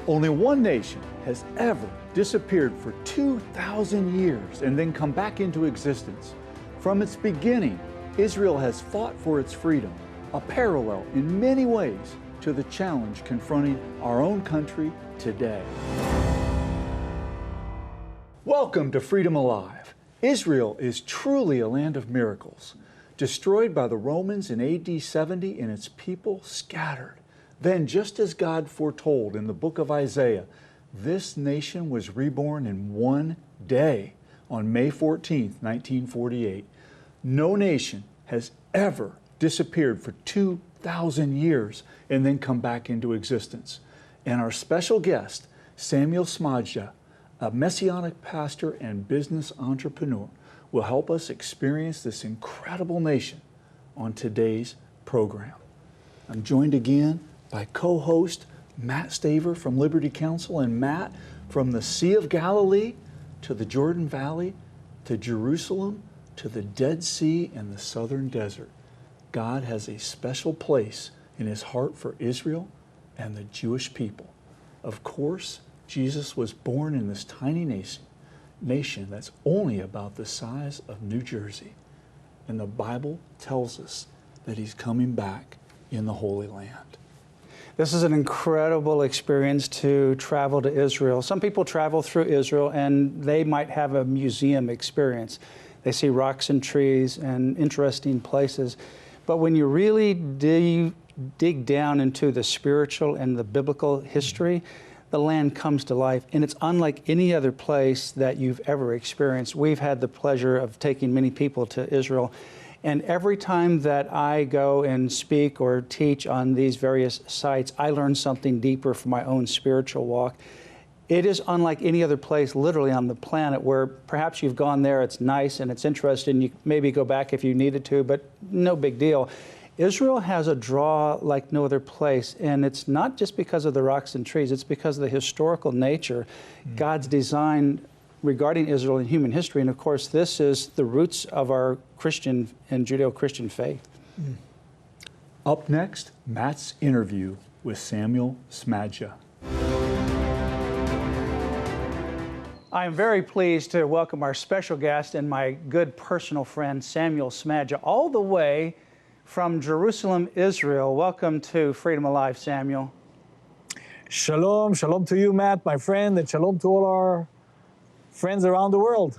Only one nation has ever disappeared for 2,000 years and then come back into existence. From its beginning, Israel has fought for its freedom, a parallel in many ways to the challenge confronting our own country today. Welcome to Freedom Alive. Israel is truly a land of miracles. Destroyed by the Romans in AD 70 and its people scattered. Then, just as God foretold in the book of Isaiah, this nation was reborn in one day on May 14, 1948. No nation has ever disappeared for 2,000 years and then come back into existence. And our special guest, Samuel Smadja, a messianic pastor and business entrepreneur, will help us experience this incredible nation on today's program. I'm joined again by co-host Matt Staver from Liberty Counsel, and Matt, from the Sea of Galilee to the Jordan Valley to Jerusalem to the Dead Sea and the southern desert. God has a special place in his heart for Israel and the Jewish people. Of course, Jesus was born in this tiny nation that's only about the size of New Jersey. And the Bible tells us that he's coming back in the Holy Land. This is an incredible experience to travel to Israel. Some people travel through Israel and they might have a museum experience. They see rocks and trees and interesting places. But when you really dig down into the spiritual and the biblical history, the land comes to life, and it's unlike any other place that you've ever experienced. We've had the pleasure of taking many people to Israel. And every time that I go and speak or teach on these various sites, I learn something deeper for my own spiritual walk. It is unlike any other place literally on the planet where perhaps you've gone there, it's nice and it's interesting, you maybe go back if you needed to, but no big deal. Israel has a draw like no other place, and it's not just because of the rocks and trees, it's because of the historical nature, God's design regarding Israel in human history. And of course, this is the roots of our Christian and Judeo-Christian faith. Up next, Matt's interview with Samuel Smadja. I am very pleased to welcome our special guest and my good personal friend, Samuel Smadja, all the way from Jerusalem, Israel. Welcome to Freedom Alive, Samuel. Shalom, shalom to you, Matt, my friend, and shalom to all our friends around the world.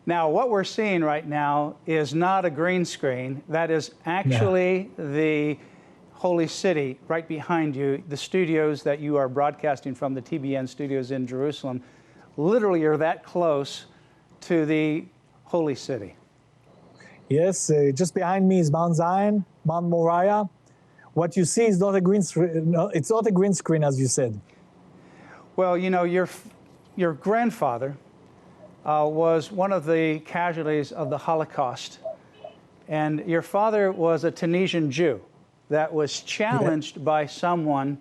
Now, what we're seeing right now is not a green screen. That is actually the Holy City right behind you, the studios that you are broadcasting from, the TBN studios in Jerusalem. Literally, you're that close to the Holy City. Yes, just behind me is Mount Zion, Mount Moriah. What you see is not a green screen. No, it's not a green screen, as you said. Well, you know, your grandfather was one of the casualties of the Holocaust. And your father was a Tunisian Jew that was challenged by someone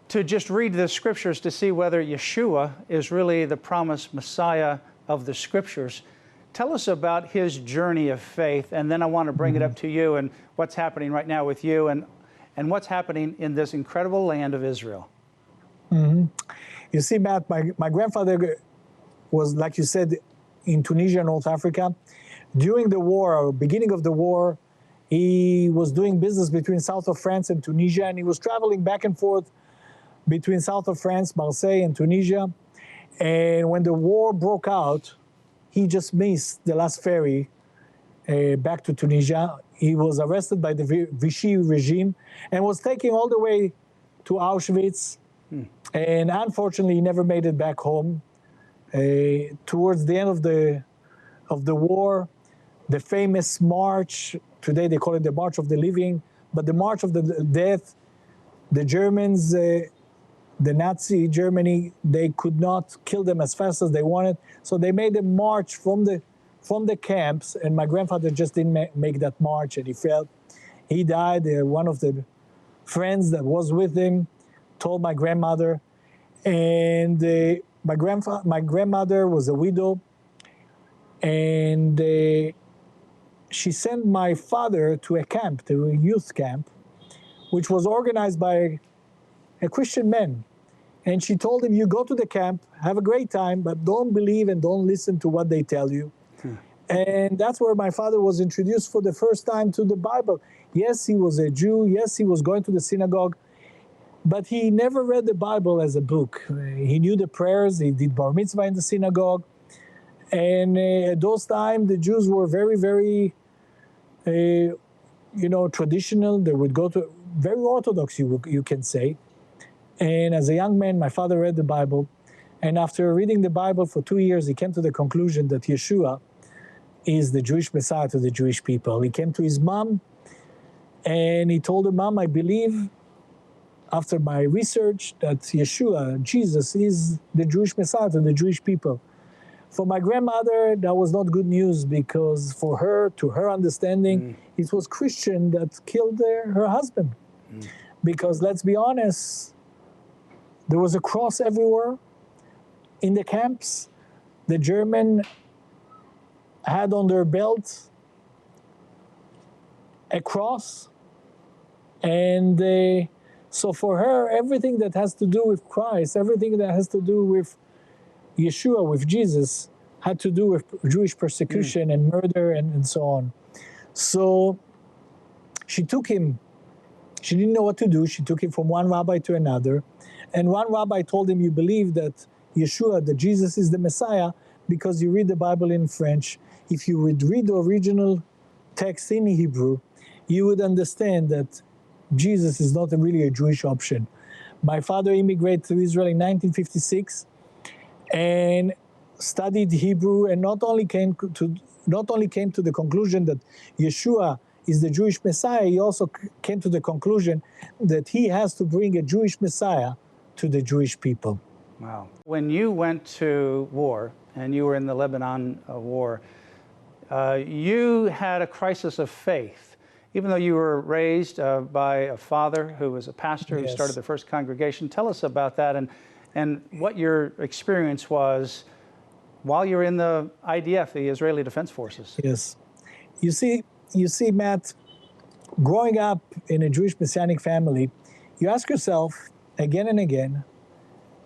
to just read the scriptures to see whether Yeshua is really the promised Messiah of the scriptures. Tell us about his journey of faith, and then I want to bring it up to you and what's happening right now with you and what's happening in this incredible land of Israel. You see, Matt, my grandfather was, like you said, in Tunisia, North Africa. During the war, or beginning of the war, he was doing business between south of France and Tunisia, and he was traveling back and forth between south of France, Marseille, and Tunisia. And when the war broke out, he just missed the last ferry back to Tunisia. He was arrested by the Vichy regime and was taken all the way to Auschwitz. And unfortunately, he never made it back home. Towards the end of the war, the famous march, today they call it the March of the Living, but the March of the Death, the Germans, the Nazi Germany, they could not kill them as fast as they wanted, so they made a march from the camps, and my grandfather just didn't make that march, and he fell. He died. One of the friends that was with him told my grandmother, and my grandmother was a widow, and she sent my father to a camp, to a youth camp, which was organized by a Christian man. And she told him, you go to the camp, have a great time, but don't believe and don't listen to what they tell you. And that's where my father was introduced for the first time to the Bible. Yes, he was a Jew. Yes, he was going to the synagogue. But he never read the Bible as a book. He knew the prayers. He did bar mitzvah in the synagogue. And at those times, the Jews were very, very, traditional. They would go to very orthodox, you can say. And as a young man, my father read the Bible. And after reading the Bible for 2 years, he came to the conclusion that Yeshua is the Jewish Messiah to the Jewish people. He came to his mom, and he told her, Mom, I believe, after my research, that Yeshua, Jesus, is the Jewish Messiah to the Jewish people. For my grandmother, that was not good news, because for her, to her understanding, it was Christian that killed her husband. Because let's be honest, there was a cross everywhere in the camps. The German had on their belt a cross, and so for her, everything that has to do with Christ, everything that has to do with Yeshua, with Jesus, had to do with Jewish persecution and murder and so on. So she took him. She didn't know what to do. She took him from one rabbi to another, and one rabbi told him, you believe that Yeshua, that Jesus is the Messiah, because you read the Bible in French. If you would read the original text in Hebrew, you would understand that Jesus is not really a Jewish option. My father immigrated to Israel in 1956 and studied Hebrew, and not only came to the conclusion that Yeshua is the Jewish Messiah, he also came to the conclusion that he has to bring a Jewish Messiah to the Jewish people. Wow. When you went to war, and you were in the Lebanon war, you had a crisis of faith. Even though you were raised by a father who was a pastor who started the first congregation. Tell us about that and what your experience was while you were in the IDF, the Israeli Defense Forces. Yes. You see, Matt, growing up in a Jewish messianic family, you ask yourself again and again,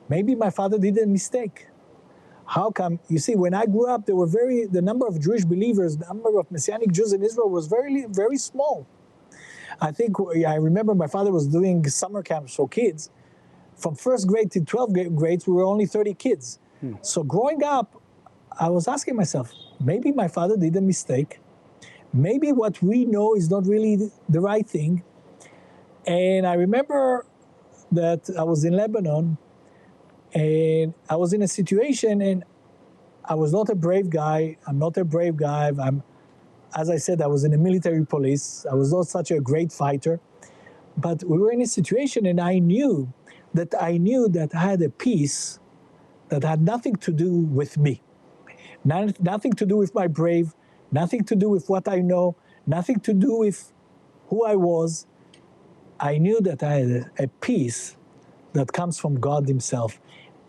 maybe my father did a mistake. How come? You see, when I grew up, the number of Jewish believers, the number of Messianic Jews in Israel was very, very small. I remember my father was doing summer camps for kids. From first grade to 12th grade, we were only 30 kids. So growing up, I was asking myself, maybe my father did a mistake. Maybe what we know is not really the right thing. And I remember that I was in Lebanon, and I was in a situation, and I was not a brave guy. I'm not a brave guy. As I said, I was in the military police. I was not such a great fighter. But we were in a situation, and I knew that I had a peace that had nothing to do with me. Nothing to do with my brave, nothing to do with what I know, nothing to do with who I was. I knew that I had a peace that comes from God himself.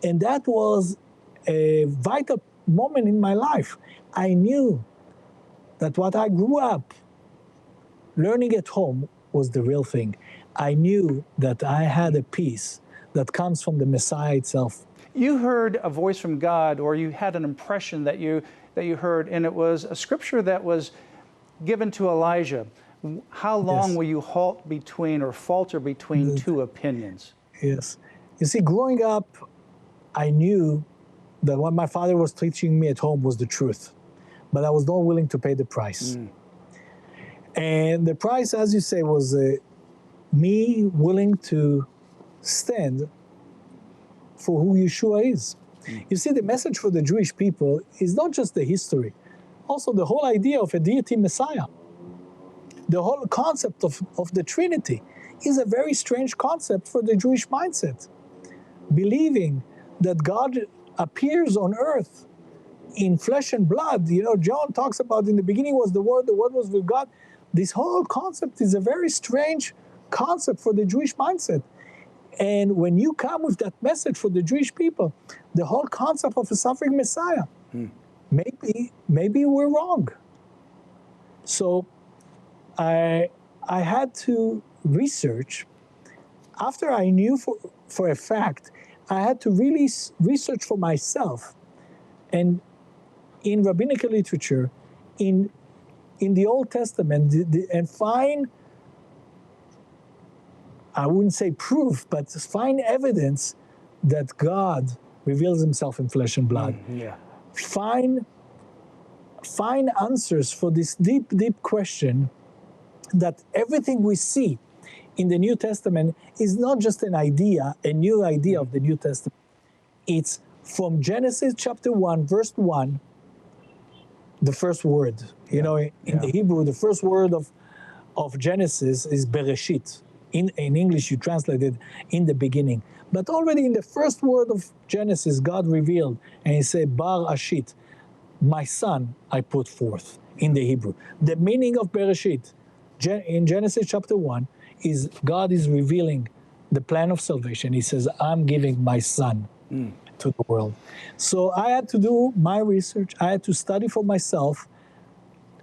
And that was a vital moment in my life. I knew that what I grew up learning at home was the real thing. I knew that I had a peace that comes from the Messiah itself. You heard a voice from God, or you had an impression that you heard, and it was a scripture that was given to Elijah. How long will you falter between two opinions? Yes. You see, growing up, I knew that what my father was teaching me at home was the truth, but I was not willing to pay the price. And the price, as you say, was me willing to stand for who Yeshua is. You see, the message for the Jewish people is not just the history, also the whole idea of a deity Messiah. The whole concept of the Trinity is a very strange concept for the Jewish mindset. Believing that God appears on earth in flesh and blood. You know, John talks about in the beginning was the Word was with God. This whole concept is a very strange concept for the Jewish mindset. And when you come with that message for the Jewish people, the whole concept of a suffering Messiah, maybe we're wrong. So I had to research. After I knew for a fact I had to really research for myself, and in rabbinical literature, in the Old Testament, and find, I wouldn't say proof, but find evidence that God reveals himself in flesh and blood. Yeah. Find answers for this deep, deep question that everything we see in the New Testament is not just an idea, a new idea of the New Testament. It's from Genesis chapter 1, verse 1, the first word. You know, in the Hebrew, the first word of Genesis is Bereshit. In English, you translate it in the beginning. But already in the first word of Genesis, God revealed, and he said, Bar Ashit, my son I put forth, in the Hebrew. The meaning of Bereshit in Genesis chapter 1 is God is revealing the plan of salvation. He says, I'm giving my son to the world. So I had to do my research. I had to study for myself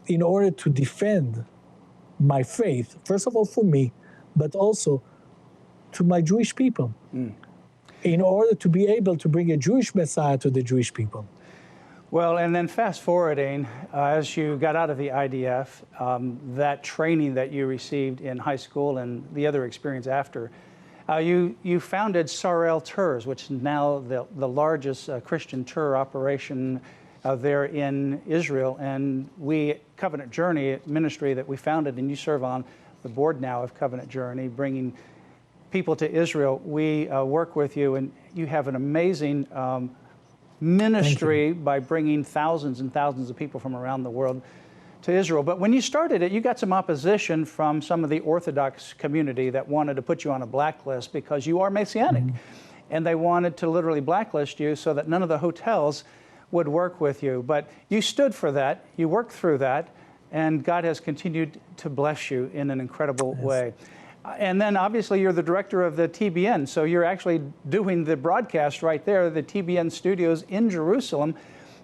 in order to defend my faith, first of all for me, but also to my Jewish people, in order to be able to bring a Jewish Messiah to the Jewish people. Well, and then fast forwarding, as you got out of the IDF, that training that you received in high school and the other experience after, you founded Sarel Tours, which is now the largest Christian tour operation there in Israel. And we, Covenant Journey ministry that we founded, and you serve on the board now of Covenant Journey, bringing people to Israel. We work with you, and you have an amazing ministry by bringing thousands and thousands of people from around the world to Israel. But when you started it, you got some opposition from some of the Orthodox community that wanted to put you on a blacklist because you are messianic. And they wanted to literally blacklist you so that none of the hotels would work with you. But you stood for that, you worked through that, and God has continued to bless you in an incredible way. And then obviously you're the director of the TBN, so you're actually doing the broadcast right there, the TBN studios in Jerusalem,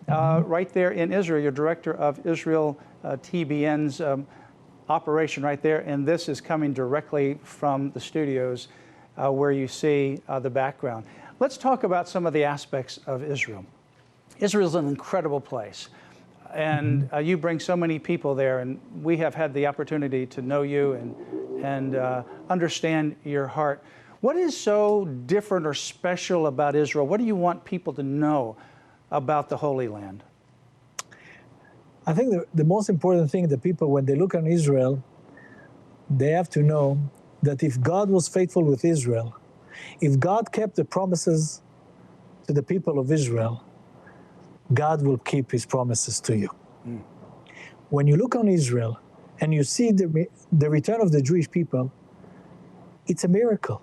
right there in Israel. You're director of Israel TBN's operation right there, and this is coming directly from the studios where you see the background. Let's talk about some of the aspects of Israel. Israel's an incredible place. And you bring so many people there, and we have had the opportunity to know you and understand your heart. What is so different or special about Israel? What do you want people to know about the Holy Land? I think the most important thing that people, when they look on Israel, they have to know that if God was faithful with Israel, if God kept the promises to the people of Israel, God will keep his promises to you. When you look on Israel and you see the return of the Jewish people, it's a miracle.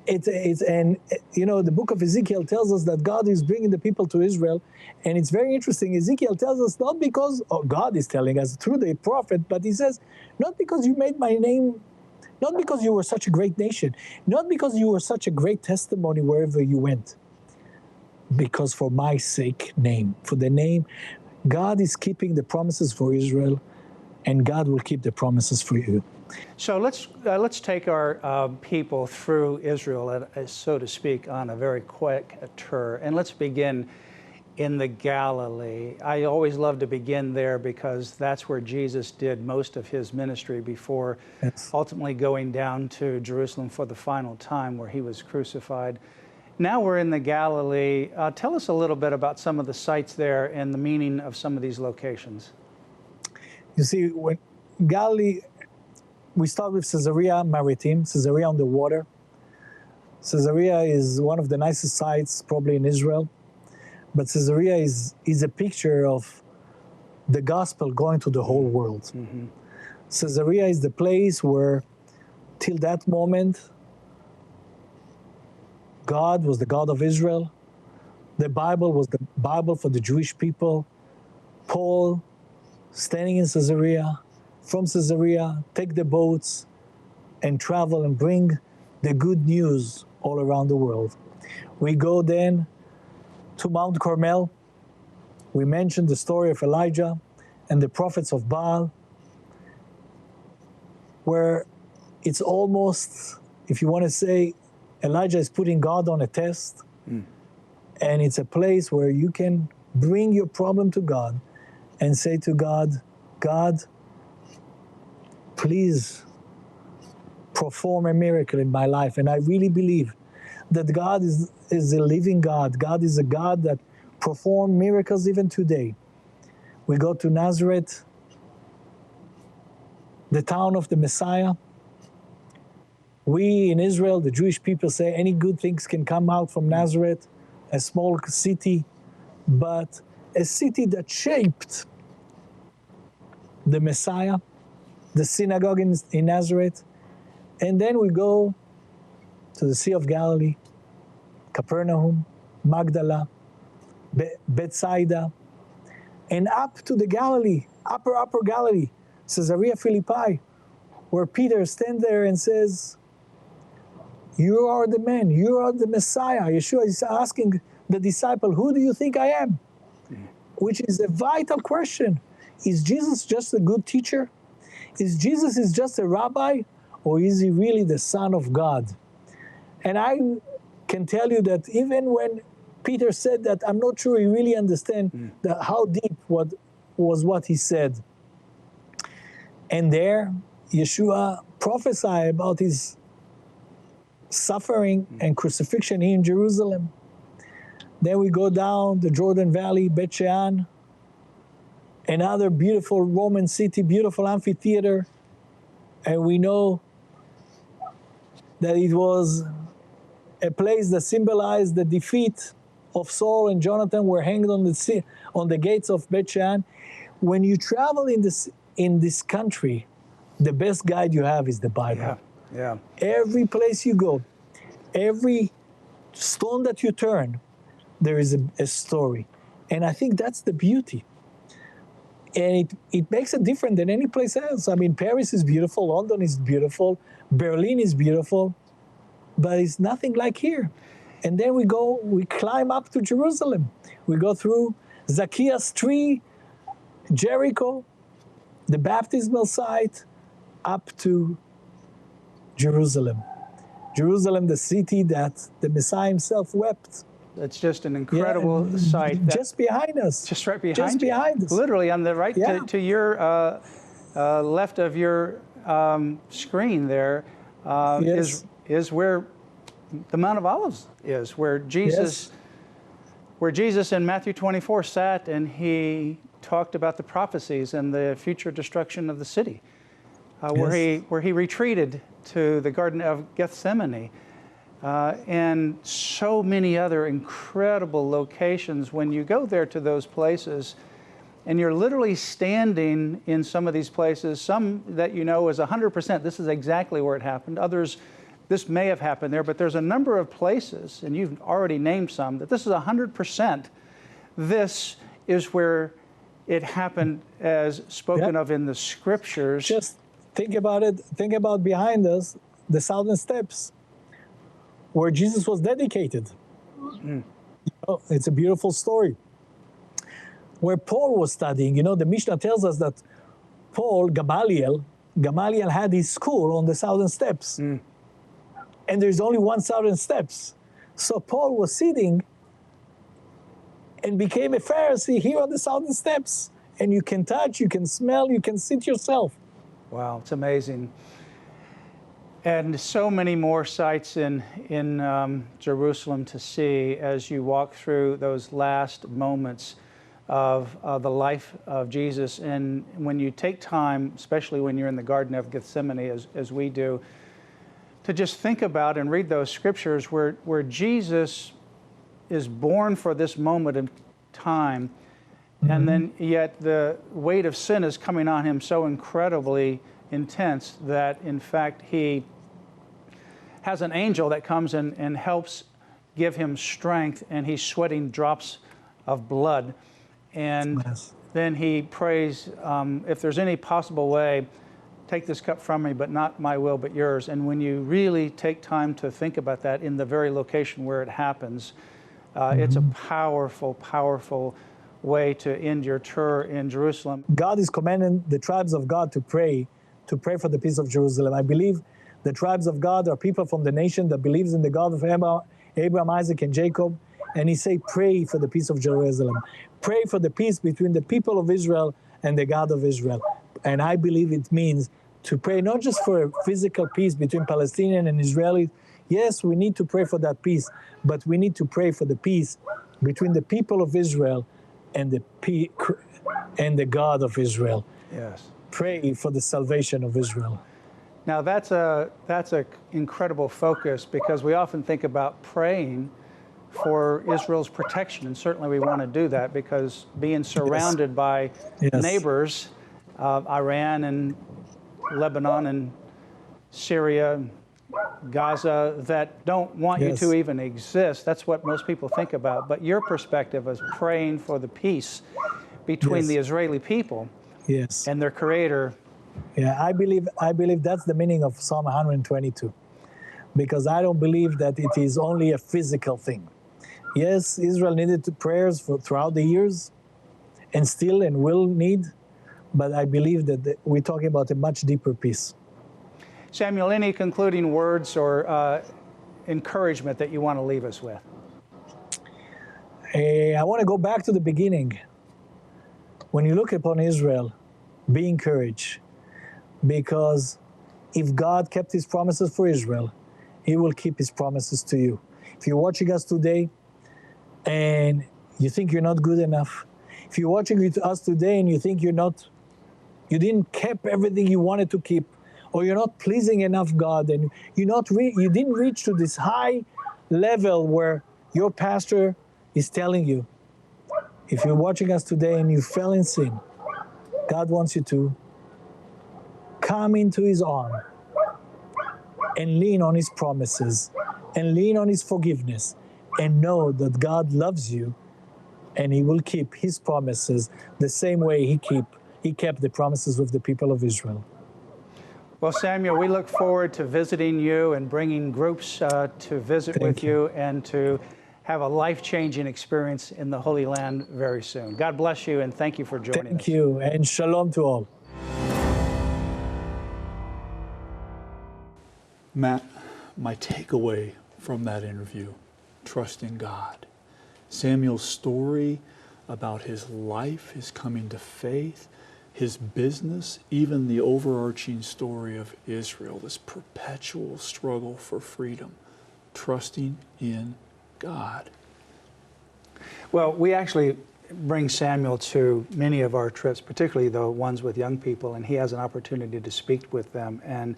And you know, the book of Ezekiel tells us that God is bringing the people to Israel, and it's very interesting. Ezekiel tells us not because God is telling us through the prophet, but he says, not because you made my name, not because you were such a great nation, not because you were such a great testimony wherever you went, because for my sake name, for the name, God is keeping the promises for Israel, and God will keep the promises for you. So let's take our people through Israel, so to speak, on a very quick tour. And let's begin in the Galilee. I always love to begin there because that's where Jesus did most of his ministry before ultimately going down to Jerusalem for the final time where he was crucified. Now we're in the Galilee. Tell us a little bit about some of the sites there and the meaning of some of these locations. You see, when Galilee, we start with Caesarea Maritim, Caesarea on the water. Caesarea is one of the nicest sites probably in Israel, but Caesarea is a picture of the gospel going to the whole world. Caesarea is the place where, till that moment, God was the God of Israel. The Bible was the Bible for the Jewish people. Paul, standing in Caesarea, from Caesarea, take the boats and travel and bring the good news all around the world. We go then to Mount Carmel. We mentioned the story of Elijah and the prophets of Baal, where it's almost, if you want to say, Elijah is putting God on a test, and it's a place where you can bring your problem to God and say to God, God, please perform a miracle in my life. And I really believe that God is a living God. God is a God that performs miracles even today. We go to Nazareth, the town of the Messiah. We in Israel, the Jewish people, say any good things can come out from Nazareth, a small city, but a city that shaped the Messiah, the synagogue in Nazareth. And then we go to the Sea of Galilee, Capernaum, Magdala, Bethsaida, and up to the Galilee, upper Galilee, Caesarea Philippi, where Peter stands there and says, you are the man, you are the Messiah. Yeshua is asking the disciple, who do you think I am? Which is a vital question. Is Jesus just a good teacher? Is Jesus just a rabbi? Or is he really the Son of God? And I can tell you that even when Peter said that, I'm not sure he really understands how deep what he said. And there, Yeshua prophesied about his suffering and crucifixion here in Jerusalem. Then we go down the Jordan Valley, Beth Shean, another beautiful Roman city, beautiful amphitheater. And we know that it was a place that symbolized the defeat of Saul and Jonathan were hanged on the gates of Beth Shean. When you travel in this country, the best guide you have is the Bible. Yeah. Every place you go, every stone that you turn, there is a story. And I think that's the beauty. And it makes it different than any place else. I mean, Paris is beautiful, London is beautiful, Berlin is beautiful, but it's nothing like here. And then we climb up to Jerusalem. We go through Zacchaeus tree, Jericho, the baptismal site, up to Jerusalem. Jerusalem, the city that the Messiah himself wept. It's just an incredible sight. Just behind us. Just right behind Just you. behind us. Literally on the right to your left of your screen there is where the Mount of Olives is, where Jesus in Matthew 24 sat and he talked about the prophecies and the future destruction of the city, where he retreated to the Garden of Gethsemane, and so many other incredible locations. When you go there to those places, and you're literally standing in some of these places, some that you know is 100%, this is exactly where it happened. Others, this may have happened there, but there's a number of places, and you've already named some, that this is 100%. This is where it happened as spoken of in the scriptures. Just think about it. Think about behind us, the Southern Steps, where Jesus was dedicated. It's a beautiful story. Where Paul was studying, the Mishnah tells us that Gamaliel had his school on the Southern Steps. And there's only one Southern Steps. So Paul was sitting and became a Pharisee here on the Southern Steps. And you can touch, you can smell, you can sit yourself. Wow, it's amazing. And so many more sights in Jerusalem to see as you walk through those last moments of the life of Jesus. And when you take time, especially when you're in the Garden of Gethsemane, as we do, to just think about and read those scriptures where Jesus is born for this moment of time, and then yet the weight of sin is coming on him so incredibly intense that in fact he has an angel that comes and helps give him strength, and he's sweating drops of blood. And then he prays, if there's any possible way, take this cup from me, but not my will, but yours. And when you really take time to think about that in the very location where it happens, it's a powerful, powerful way to end your tour in Jerusalem. God is commanding the tribes of God to pray for the peace of Jerusalem. I believe The tribes of God are people from the nation that believes in the God of Abraham, Isaac, and Jacob. And he say, pray for the peace of Jerusalem. Pray for the peace between the people of Israel and the God of Israel. And I believe it means to pray not just for a physical peace between Palestinian and Israelis. Yes, we need to pray for that peace, but we need to pray for the peace between the people of Israel and the God of Israel. Yes. Pray for the salvation of Israel. Now that's a incredible focus, because we often think about praying for Israel's protection, and certainly we want to do that, because being surrounded by neighbors, Iran and Lebanon and Syria, Gaza, that don't want you to even exist. That's what most people think about. But your perspective is praying for the peace between the Israeli people and their Creator. Yeah, I believe that's the meaning of Psalm 122, because I don't believe that it is only a physical thing. Yes, Israel needed prayers throughout the years, and still and will need, but I believe that we're talking about a much deeper peace. Samuel, any concluding words or encouragement that you want to leave us with? I want to go back to the beginning. When you look upon Israel, be encouraged, because if God kept his promises for Israel, he will keep his promises to you. If you're watching us today and you think you're not good enough, if you're watching us today and you think you didn't keep everything you wanted to keep, or you're not pleasing enough God, and you didn't reach to this high level where your pastor is telling you, if you're watching us today and you fell in sin, God wants you to come into his arm and lean on his promises and lean on his forgiveness, and know that God loves you and he will keep his promises the same way he kept the promises with the people of Israel. Well, Samuel, we look forward to visiting you and bringing groups to visit with you and to have a life-changing experience in the Holy Land very soon. God bless you, and thank you for joining us. Thank you, and shalom to all. Matt, my takeaway from that interview, trust in God. Samuel's story about his life, his coming to faith, his business, even the overarching story of Israel, this perpetual struggle for freedom, trusting in God. Well, we actually bring Samuel to many of our trips, particularly the ones with young people, and he has an opportunity to speak with them. And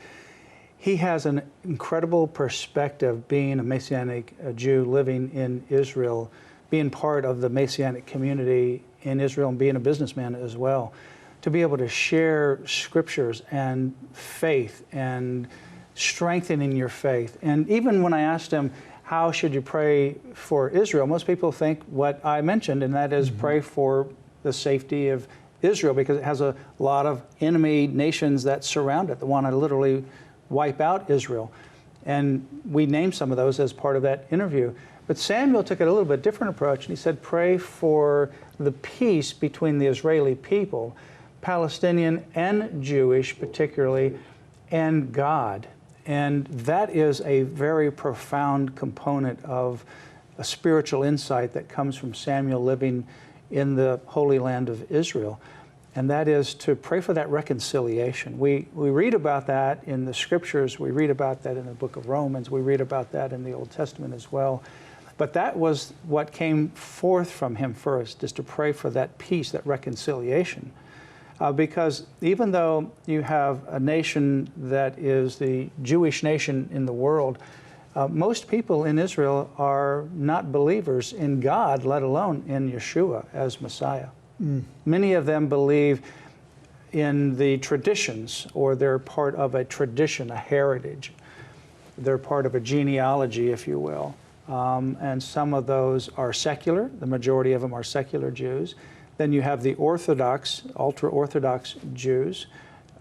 he has an incredible perspective, being a messianic Jew living in Israel, being part of the messianic community in Israel, and being a businessman as well, to be able to share scriptures and faith and strengthening your faith. And even when I asked him, how should you pray for Israel? Most people think what I mentioned, and that is pray for the safety of Israel, because it has a lot of enemy nations that surround it that want to literally wipe out Israel. And we named some of those as part of that interview. But Samuel took a little bit different approach, and he said, pray for the peace between the Israeli people, Palestinian and Jewish particularly, and God. And that is a very profound component of a spiritual insight that comes from Samuel living in the Holy Land of Israel. And that is to pray for that reconciliation. We read about that in the scriptures. We read about that in the book of Romans. We read about that in the Old Testament as well. But that was what came forth from him first, is to pray for that peace, that reconciliation. Because even though you have a nation that is the Jewish nation in the world, most people in Israel are not believers in God, let alone in Yeshua as Messiah. Many of them believe in the traditions, or they're part of a tradition, a heritage. They're part of a genealogy, if you will. And some of those are secular. The majority of them are secular Jews. Then you have the Orthodox, ultra-Orthodox Jews.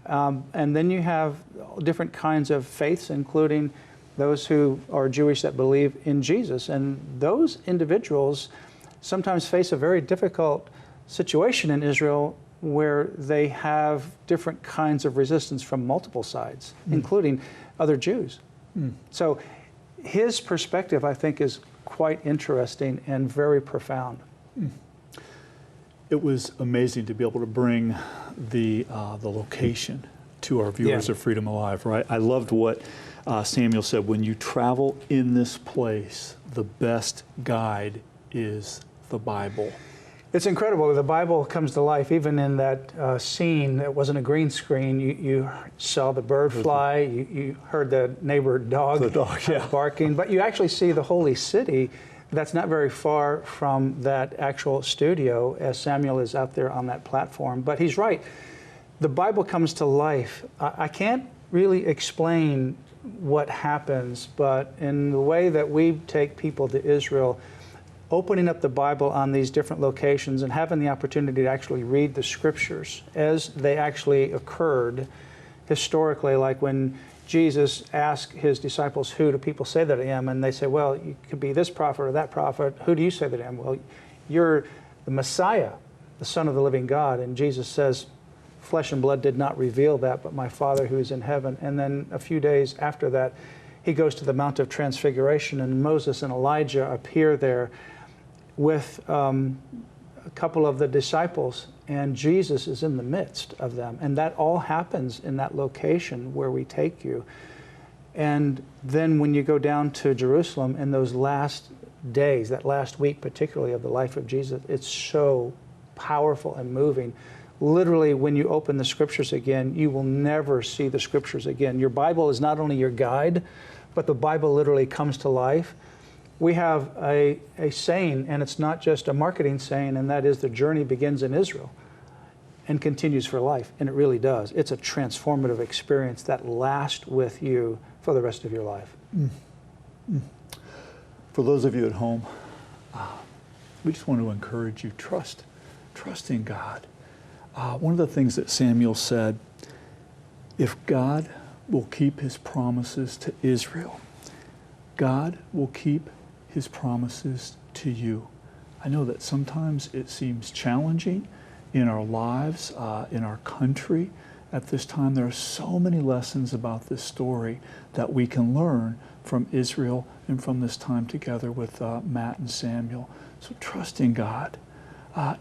And then you have different kinds of faiths, including those who are Jewish that believe in Jesus. And those individuals sometimes face a very difficult situation in Israel, where they have different kinds of resistance from multiple sides, including other Jews. So his perspective, I think, is quite interesting and very profound. It was amazing to be able to bring the location to our viewers of Freedom Alive, right? I loved what Samuel said, when you travel in this place, the best guide is the Bible. It's incredible. The Bible comes to life even in that scene. It wasn't a green screen. You saw the bird fly. You heard the neighbor dog, barking. But you actually see the holy city that's not very far from that actual studio as Samuel is out there on that platform. But he's right. The Bible comes to life. I can't really explain what happens, but in the way that we take people to Israel, opening up the Bible on these different locations and having the opportunity to actually read the scriptures as they actually occurred historically, like when Jesus asked his disciples, who do people say that I am? And they say, well, you could be this prophet or that prophet. Who do you say that I am? Well, you're the Messiah, the Son of the living God. And Jesus says, flesh and blood did not reveal that, but my Father who is in heaven. And then a few days after that, he goes to the Mount of Transfiguration, and Moses and Elijah appear there with a couple of the disciples, and Jesus is in the midst of them. And that all happens in that location where we take you. And then when you go down to Jerusalem in those last days, that last week particularly of the life of Jesus, it's so powerful and moving. Literally, when you open the scriptures again, you will never see the scriptures again. Your Bible is not only your guide, but the Bible literally comes to life. We have a saying, and it's not just a marketing saying, and that is the journey begins in Israel and continues for life. And it really does. It's a transformative experience that lasts with you for the rest of your life. For those of you at home, we just want to encourage you, trust in God. One of the things that Samuel said, if God will keep his promises to Israel, God will keep his promises to you. I know that sometimes it seems challenging in our lives, in our country. At this time, there are so many lessons about this story that we can learn from Israel and from this time together with Matt and Samuel. So trust in God.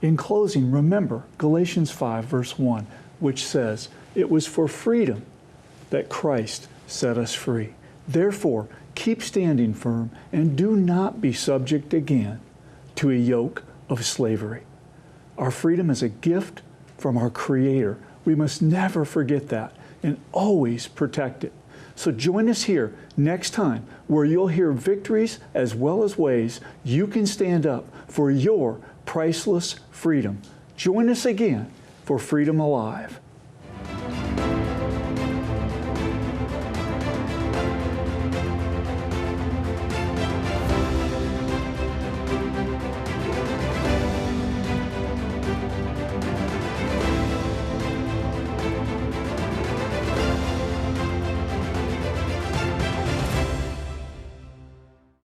In closing, remember Galatians 5, verse 1, which says, "It was for freedom that Christ set us free. Therefore, keep standing firm and do not be subject again to a yoke of slavery." Our freedom is a gift from our Creator. We must never forget that and always protect it. So join us here next time where you'll hear victories as well as ways you can stand up for your priceless freedom. Join us again for Freedom Alive.